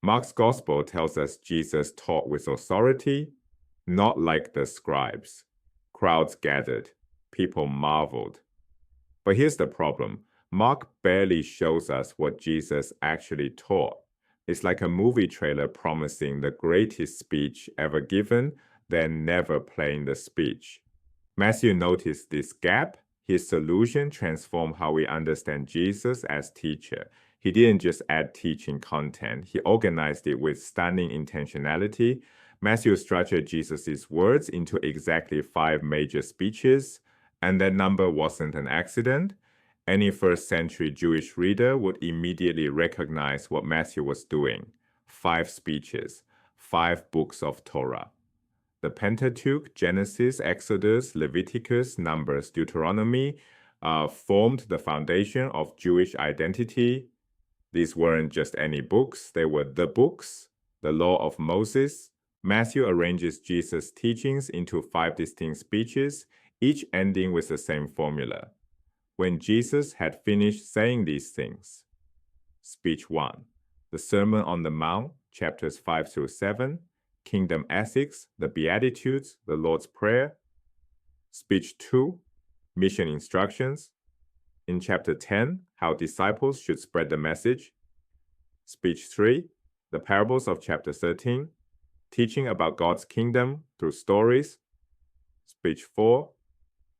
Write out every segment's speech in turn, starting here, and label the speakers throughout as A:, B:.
A: Mark's gospel tells us Jesus taught with authority, not like the scribes. Crowds gathered, people marveled. But here's the problem. Mark barely shows us what Jesus actually taught. It's like a movie trailer promising the greatest speech ever given, then never playing the speech. Matthew noticed this gap. His solution transformed how we understand Jesus as teacher. He didn't just add teaching content, he organized it with stunning intentionality. Matthew structured Jesus' words into exactly 5 major speeches, and that number wasn't an accident. Any first century Jewish reader would immediately recognize what Matthew was doing. 5 speeches, 5 books of Torah. The Pentateuch, Genesis, Exodus, Leviticus, Numbers, Deuteronomy, formed the foundation of Jewish identity. These weren't just any books, they were the books, the law of Moses. Matthew arranges Jesus' teachings into 5 distinct speeches, each ending with the same formula. When Jesus had finished saying these things, Speech 1, the Sermon on the Mount, chapters 5 through 7, Kingdom Ethics, the Beatitudes, the Lord's Prayer. Speech 2, Mission Instructions. In chapter 10, how disciples should spread the message. Speech 3, the parables of chapter 13, teaching about God's kingdom through stories. Speech 4,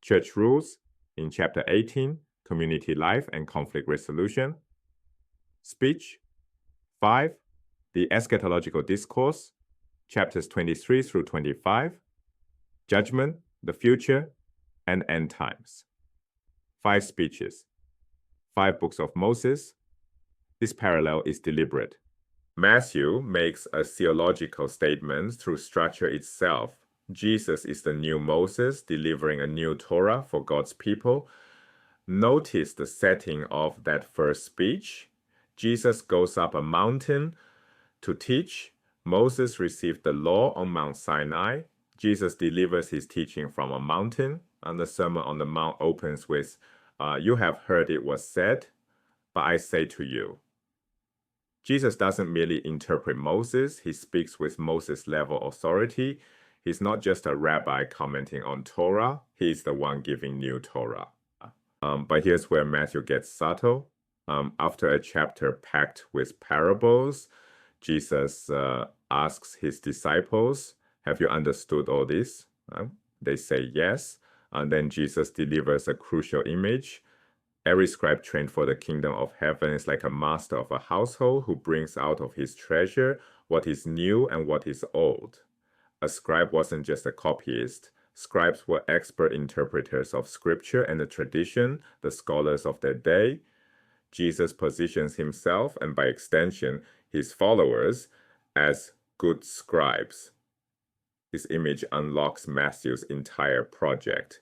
A: church rules. In chapter 18, community life and conflict resolution. Speech 5, the Eschatological Discourse, chapters 23 through 25, judgment, the future, and end times. 5 speeches, 5 books of Moses. This parallel is deliberate. Matthew makes a theological statement through structure itself. Jesus is the new Moses, delivering a new Torah for God's people. Notice the setting of that first speech. Jesus goes up a mountain to teach. Moses received the law on Mount Sinai. Jesus delivers his teaching from a mountain, and the Sermon on the Mount opens with, you have heard it was said, but I say to you. Jesus doesn't merely interpret Moses, he speaks with Moses' level authority. He's not just a rabbi commenting on Torah, he's the one giving new Torah. But here's where Matthew gets subtle. After a chapter packed with parables, Jesus asks his disciples, have you understood all this? They say yes. And then Jesus delivers a crucial image. Every scribe trained for the kingdom of heaven is like a master of a household who brings out of his treasure what is new and what is old. A scribe wasn't just a copyist. Scribes were expert interpreters of scripture and the tradition, the scholars of their day. Jesus positions himself, and by extension, his followers, as good scribes. This image unlocks Matthew's entire project.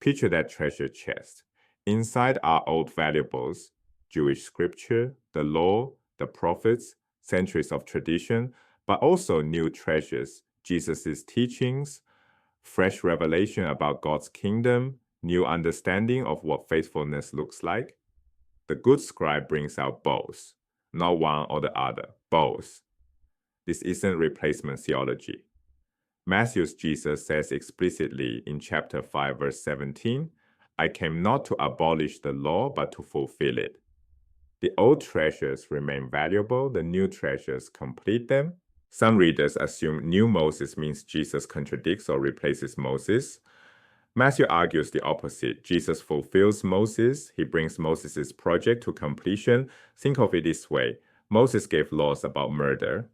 A: Picture that treasure chest. Inside are old valuables, Jewish scripture, the law, the prophets, centuries of tradition, but also new treasures, Jesus' teachings, fresh revelation about God's kingdom, new understanding of what faithfulness looks like. The good scribe brings out both, not one or the other, both. This isn't replacement theology. Matthew's Jesus says explicitly in chapter 5, verse 17, I came not to abolish the law, but to fulfill it. The old treasures remain valuable, the new treasures complete them. Some readers assume new Moses means Jesus contradicts or replaces Moses. Matthew argues the opposite. Jesus fulfills Moses. He brings Moses' project to completion. Think of it this way. Moses gave laws about murder.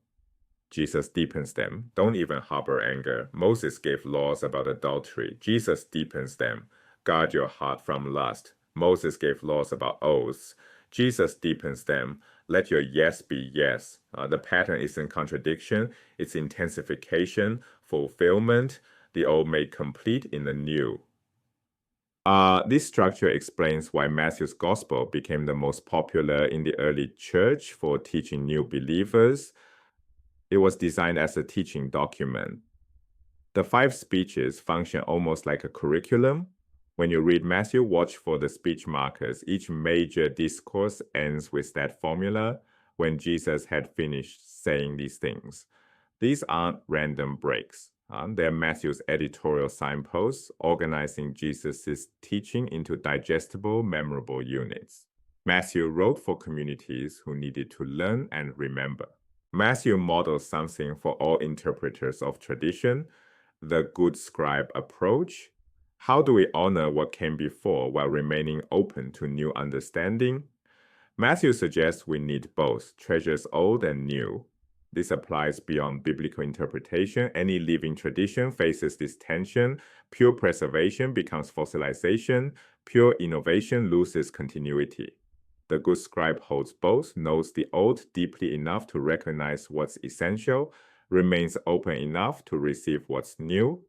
A: Jesus deepens them. Don't even harbor anger. Moses gave laws about adultery. Jesus deepens them. Guard your heart from lust. Moses gave laws about oaths. Jesus deepens them. Let your yes be yes. The pattern isn't contradiction. It's intensification, fulfillment, the old made complete in the new. This structure explains why Matthew's gospel became the most popular in the early church for teaching new believers. It was designed as a teaching document. The 5 speeches function almost like a curriculum. When you read Matthew, watch for the speech markers. Each major discourse ends with that formula. when Jesus had finished saying these things. These aren't random breaks. They're Matthew's editorial signposts, organizing Jesus' teaching into digestible, memorable units. Matthew wrote for communities who needed to learn and remember. Matthew models something for all interpreters of tradition, the good scribe approach. How do we honor what came before while remaining open to new understanding? Matthew suggests we need both, treasures old and new. This applies beyond biblical interpretation. Any living tradition faces this tension. Pure preservation becomes fossilization. Pure innovation loses continuity. The good scribe holds both, knows the old deeply enough to recognize what's essential, remains open enough to receive what's new.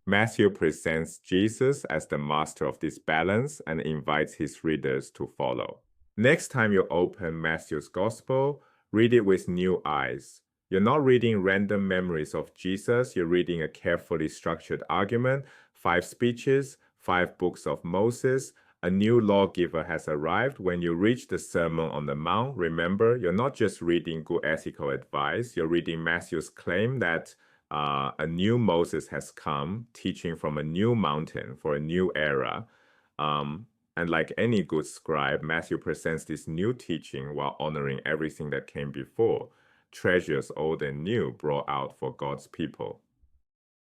A: Matthew presents Jesus as the master of this balance and invites his readers to follow. Next time you open Matthew's Gospel, read it with new eyes. You're not reading random memories of Jesus, you're reading a carefully structured argument, 5 speeches, 5 books of Moses. A new lawgiver has arrived. When you reach the Sermon on the Mount, remember, you're not just reading good ethical advice, you're reading Matthew's claim that a new Moses has come, teaching from a new mountain for a new era. And like any good scribe, Matthew presents this new teaching while honoring everything that came before, treasures old and new brought out for God's people.